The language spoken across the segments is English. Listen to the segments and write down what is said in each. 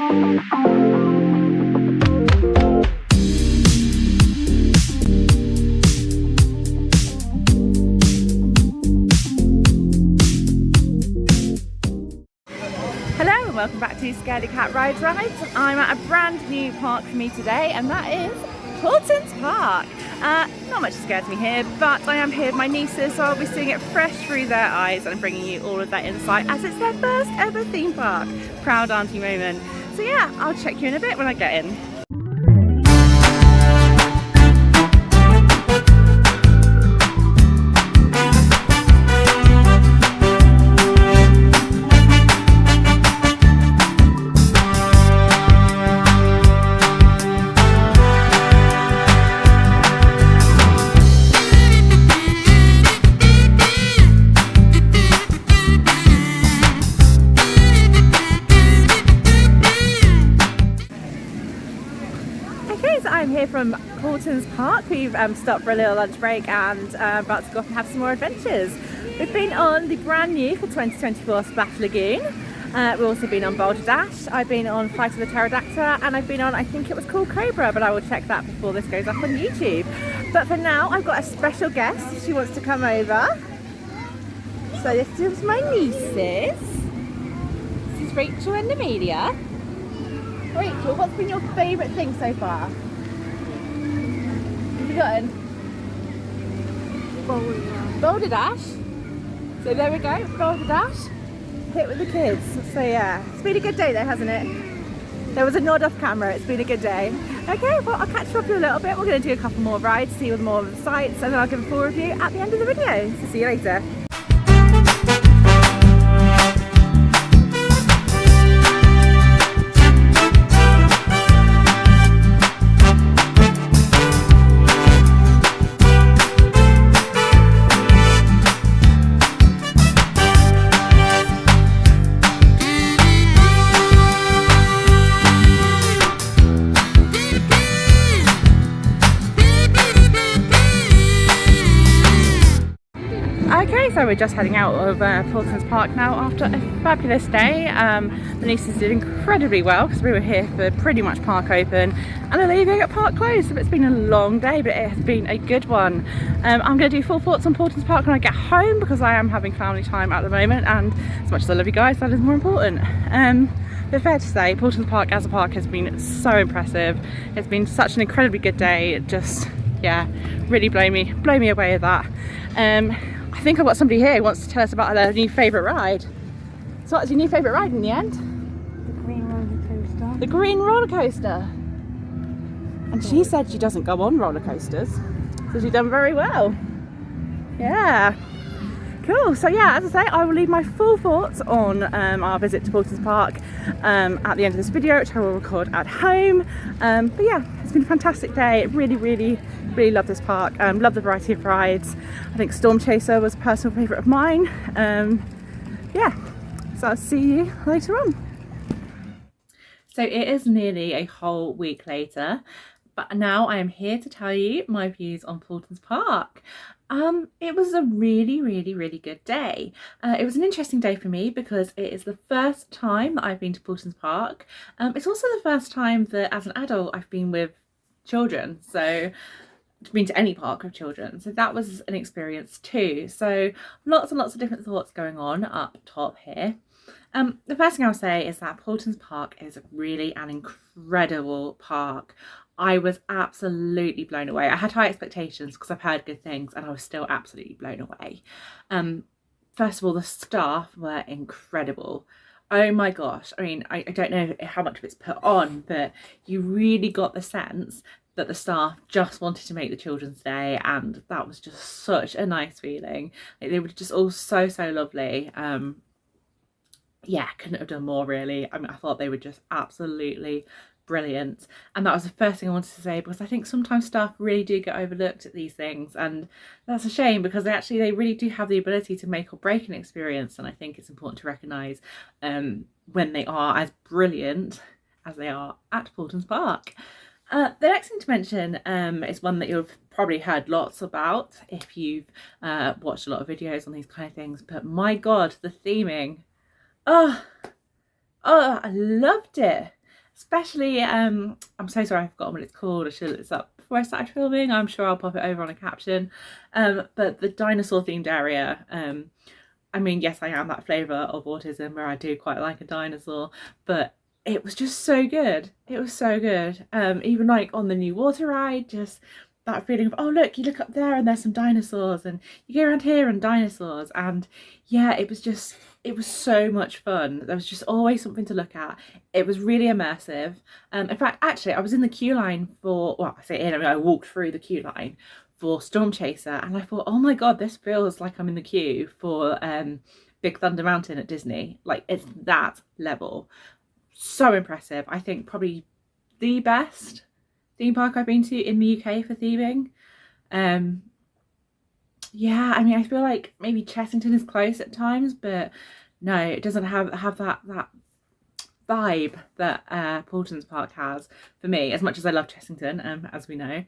Welcome back to ScaredyCat Rides. I'm at a brand new park for me today, and that is Paultons Park. Not much scares me here, but I am here with my nieces, so I'll be seeing it fresh through their eyes and bringing you all of that insight as it's their first ever theme park. Proud auntie moment. So yeah, I'll check you in a bit when I get in. I'm here from Paultons Park. We've stopped for a little lunch break and about to go off and have some more adventures. We've been on the brand new for 2024 Splash Lagoon. We've also been on Boulder Dash. I've been on Flight of the Pterodactyl, and I've been on, I think it was called Cobra, but I will check that before this goes up on YouTube. But for now, I've got a special guest. She wants to come over. So this is my nieces. This is Rachel and Amelia. Rachel, what's been your favourite thing so far? Gotten? Boulder Dash. So there we go, Boulder Dash. Hit with the kids. So yeah, it's been a good day though, hasn't it? There was a nod off camera, it's been a good day. Okay, well I'll catch you up in a little bit. We're going to do a couple more rides, see more of the sights, and then I'll give a full review at the end of the video. So see you later. Okay, so we're just heading out of Paultons Park now after a fabulous day. The nieces did incredibly well because we were here for pretty much park open and are leaving at park close. So it's been a long day, but it has been a good one. I'm going to do full thoughts on Paultons Park when I get home because I am having family time at the moment, and as much as I love you guys, that is more important. But fair to say, Paultons Park as a park has been so impressive. It's been such an incredibly good day. Just, yeah, really blow me away with that. I think I've got somebody here who wants to tell us about their new favourite ride. So what's your new favourite ride in the end? The green roller coaster. The green roller coaster. And she said she doesn't go on roller coasters, so she's done very well. Yeah. Cool. So yeah, as I say, I will leave my full thoughts on our visit to Paultons Park at the end of this video, which I will record at home. But yeah, it's been a fantastic day. Really love this park. Love the variety of rides. I think Storm Chaser was a personal favourite of mine. Yeah, so I'll see you later on. So it is nearly a whole week later, but now I am here to tell you my views on Paultons Park. It was a really good day. It was an interesting day for me because it is the first time that I've been to Paultons Park. It's also the first time that as an adult I've been with children, so been to any park with children, so that was an experience too. So lots and lots of different thoughts going on up top here. The first thing I'll say is that Paultons Park is really an incredible park. I was absolutely blown away. I had high expectations because I've heard good things, and I was still absolutely blown away. First of all, the staff were incredible. Oh my gosh, I mean, I don't know how much of it's put on, but you really got the sense that the staff just wanted to make the children's day, and that was just such a nice feeling. Like, they were just all so lovely. Yeah, couldn't have done more really. I mean, I thought they were just absolutely brilliant, and that was the first thing I wanted to say, because I think sometimes staff really do get overlooked at these things, and that's a shame because they really do have the ability to make or break an experience, and I think it's important to recognise when they are as brilliant as they are at Paultons Park. The next thing to mention is one that you've probably heard lots about if you've watched a lot of videos on these kind of things, but my god, the theming. Oh, I loved it. Especially, I'm so sorry I've forgotten what it's called. I should have looked this up before I started filming. I'm sure I'll pop it over on a caption. But the dinosaur themed area, I mean, yes, I am that flavour of autism where I do quite like a dinosaur, but it was just so good. It was so good. Even like on the new water ride, just that feeling of, oh look, you look up there and there's some dinosaurs, and you go around here and dinosaurs, and yeah, it was so much fun. There was just always something to look at. It was really immersive. In fact, actually, I was in the queue line for, well, I mean, I walked through the queue line for Storm Chaser, and I thought, oh my god, this feels like I'm in the queue for Big Thunder Mountain at Disney. Like, it's that level. So impressive. I think probably the best theme park I've been to in the UK for theming. Yeah, I mean, I feel like maybe Chessington is close at times, but no, it doesn't have that vibe that Paultons Park has for me, as much as I love Chessington, as we know.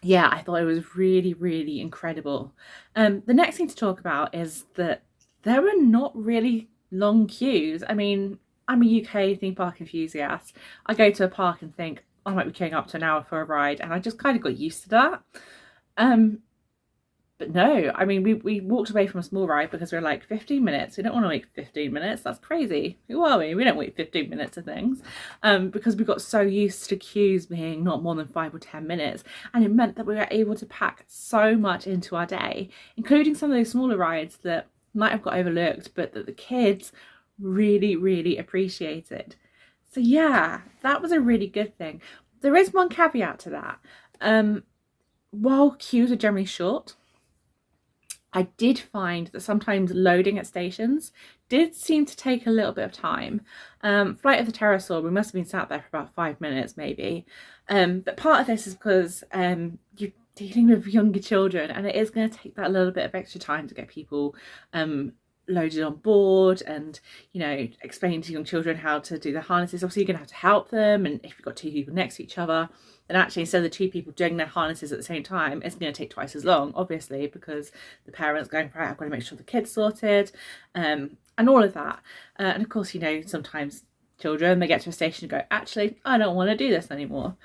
Yeah, I thought it was really, really incredible. The next thing to talk about is that there were not really long queues. I mean, I'm a UK theme park enthusiast. I go to a park and think, I might be queuing up to an hour for a ride, and I just kind of got used to that. But no, I mean, we walked away from a small ride because we were like, 15 minutes? We don't want to wait 15 minutes. That's crazy. Who are we? We don't wait 15 minutes of things. Because we got so used to queues being not more than 5 or 10 minutes. And it meant that we were able to pack so much into our day, including some of those smaller rides that might have got overlooked, but that the kids really, really appreciated. So yeah, that was a really good thing. There is one caveat to that. While queues are generally short, I did find that sometimes loading at stations did seem to take a little bit of time. Flight of the Pterosaur, we must have been sat there for about 5 minutes maybe. But part of this is because you're dealing with younger children, and it is going to take that little bit of extra time to get people loaded on board, and, you know, explaining to young children how to do the harnesses. Obviously, you're going to have to help them, and if you've got 2 people next to each other, then actually instead of the 2 people doing their harnesses at the same time, it's going to take twice as long, obviously, because the parents going, right, I've got to make sure the kid's sorted, and all of that. And of course, you know, sometimes children, they get to a station and go, actually, I don't want to do this anymore.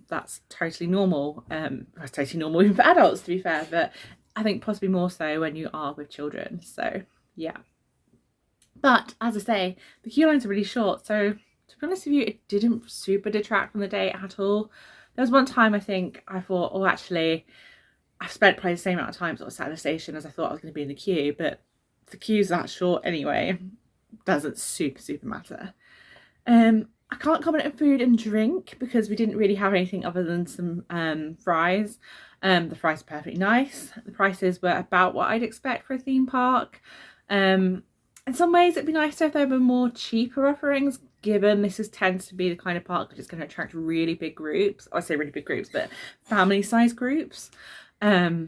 That's totally normal. That's totally normal even for adults, to be fair, but I think possibly more so when you are with children. So yeah. But as I say, the queue lines are really short, so to be honest with you, it didn't super detract from the day at all. There was one time I think I thought, oh, actually, I've spent probably the same amount of time sort of sat at the station as I thought I was going to be in the queue, but the queue's that short anyway. Doesn't super matter. I can't comment on food and drink because we didn't really have anything other than some fries. The fries are perfectly nice. The prices were about what I'd expect for a theme park. In some ways it'd be nicer if there were more cheaper offerings, given this tends to be the kind of park which is going to attract really big groups. I say really big groups, but family size groups. So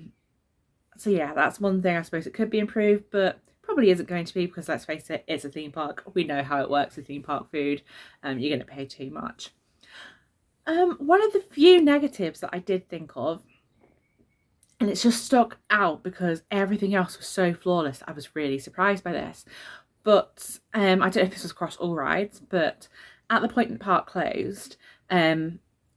yeah, that's one thing I suppose it could be improved, but probably isn't going to be, because let's face it, it's a theme park. We know how it works with theme park food. You're going to pay too much. One of the few negatives that I did think of, and it's just stuck out because everything else was so flawless, I was really surprised by this. But I don't know if this was across all rides, but at the point the park closed,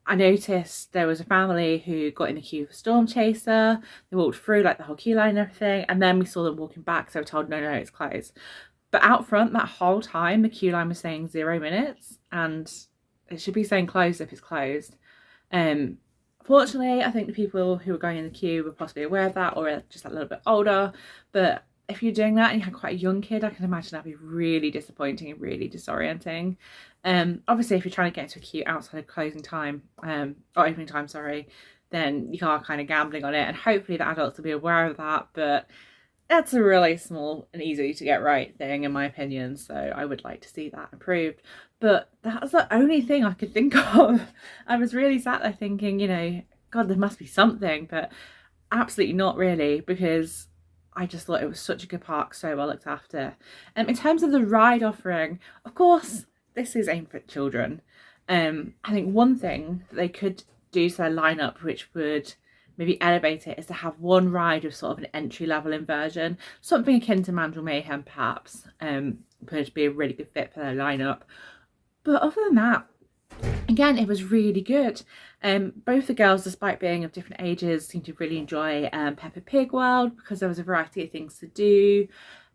I noticed there was a family who got in the queue for Storm Chaser. They walked through like the whole queue line and everything, and then we saw them walking back, so we were told no, it's closed. But out front that whole time the queue line was saying 0 minutes, and it should be saying closed if it's closed. Fortunately, I think the people who were going in the queue were possibly aware of that, or just a little bit older. But if you're doing that and you have quite a young kid, I can imagine that'd be really disappointing and really disorienting. Obviously, if you're trying to get into a queue outside of closing time, or opening time, sorry, then you are kind of gambling on it, and hopefully the adults will be aware of that. But that's a really small and easy to get right thing, in my opinion, so I would like to see that improved. But that was the only thing I could think of. I was really sat there thinking, you know, God, there must be something, but absolutely not really, because I just thought it was such a good park, so well looked after. In terms of the ride offering, of course, this is aimed for children. I think one thing that they could do to their lineup, which would maybe elevate it, is to have one ride with sort of an entry-level inversion, something akin to Mandrill Mayhem perhaps, would be a really good fit for their lineup. But other than that, again, it was really good. Both the girls, despite being of different ages, seemed to really enjoy Peppa Pig World because there was a variety of things to do.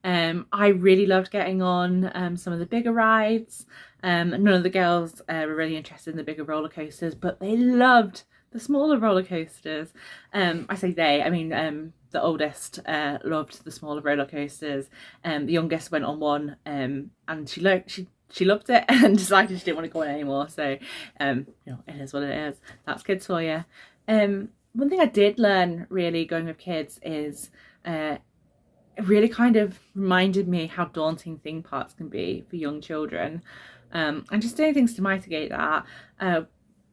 I really loved getting on some of the bigger rides. None of the girls were really interested in the bigger roller coasters, but they loved the smaller roller coasters. I say they, I mean the oldest loved the smaller roller coasters. The youngest went on one and she loved it and decided she didn't want to go on anymore. So you know, it is what it is. That's kids for you. One thing I did learn really going with kids is it really kind of reminded me how daunting theme parks can be for young children, and just doing things to mitigate that,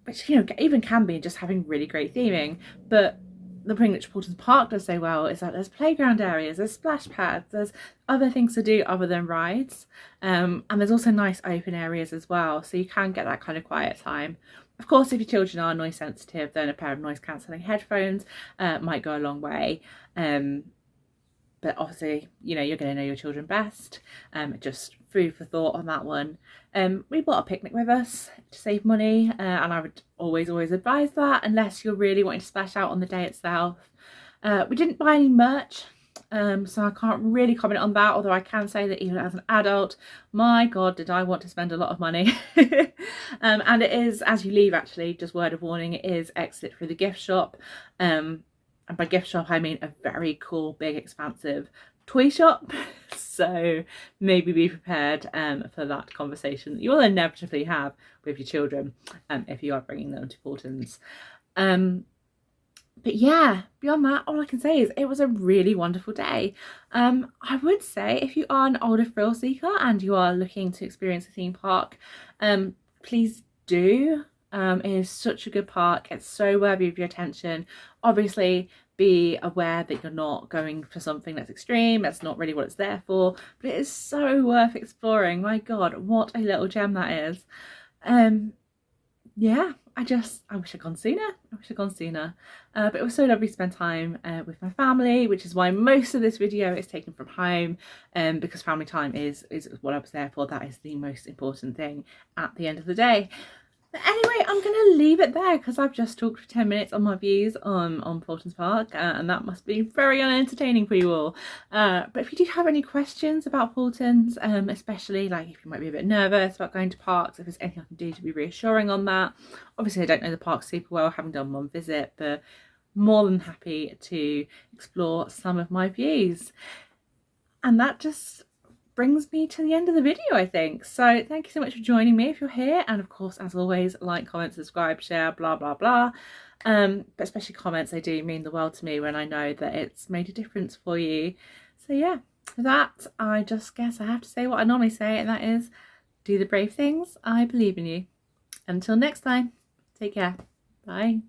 which, you know, even can be just having really great theming. But the thing that Paultons Park does so well is that there's playground areas, there's splash pads, there's other things to do other than rides, and there's also nice open areas as well, so you can get that kind of quiet time. Of course, if your children are noise sensitive, then a pair of noise cancelling headphones might go a long way. But obviously, you know, you're going to know your children best. Just food for thought on that one. We bought a picnic with us to save money, and I would always advise that unless you're really wanting to splash out on the day itself. We didn't buy any merch, so I can't really comment on that, although I can say that even as an adult, my god, did I want to spend a lot of money. And it is, as you leave, actually, just word of warning, it is exit through the gift shop. And by gift shop, I mean a very cool, big, expansive toy shop. So maybe be prepared for that conversation that you will inevitably have with your children if you are bringing them to Paultons. But yeah, beyond that, all I can say is it was a really wonderful day. I would say if you are an older thrill seeker and you are looking to experience a theme park, please do. It is such a good park. It's so worthy of your attention. Obviously, be aware that you're not going for something that's extreme. That's not really what it's there for, but it is so worth exploring. My god, what a little gem that is. Yeah, I wish I'd gone sooner. But it was so lovely to spend time with my family, which is why most of this video is taken from home, because family time is what I was there for. That is the most important thing at the end of the day. But anyway, I'm going to leave it there because I've just talked for 10 minutes on my views on Paultons Park, and that must be very unentertaining for you all. But if you do have any questions about Paultons, especially like if you might be a bit nervous about going to parks, if there's anything I can do to be reassuring on that. Obviously, I don't know the park super well, having done one visit, but more than happy to explore some of my views. And that just brings me to the end of the video, I think. So thank you so much for joining me if you're here, and of course, as always, like, comment, subscribe, share, blah blah blah. But especially comments, they do mean the world to me when I know that it's made a difference for you. So yeah, for that, I just guess I have to say what I normally say, and that is, do the brave things. I believe in you. Until next time, take care. Bye.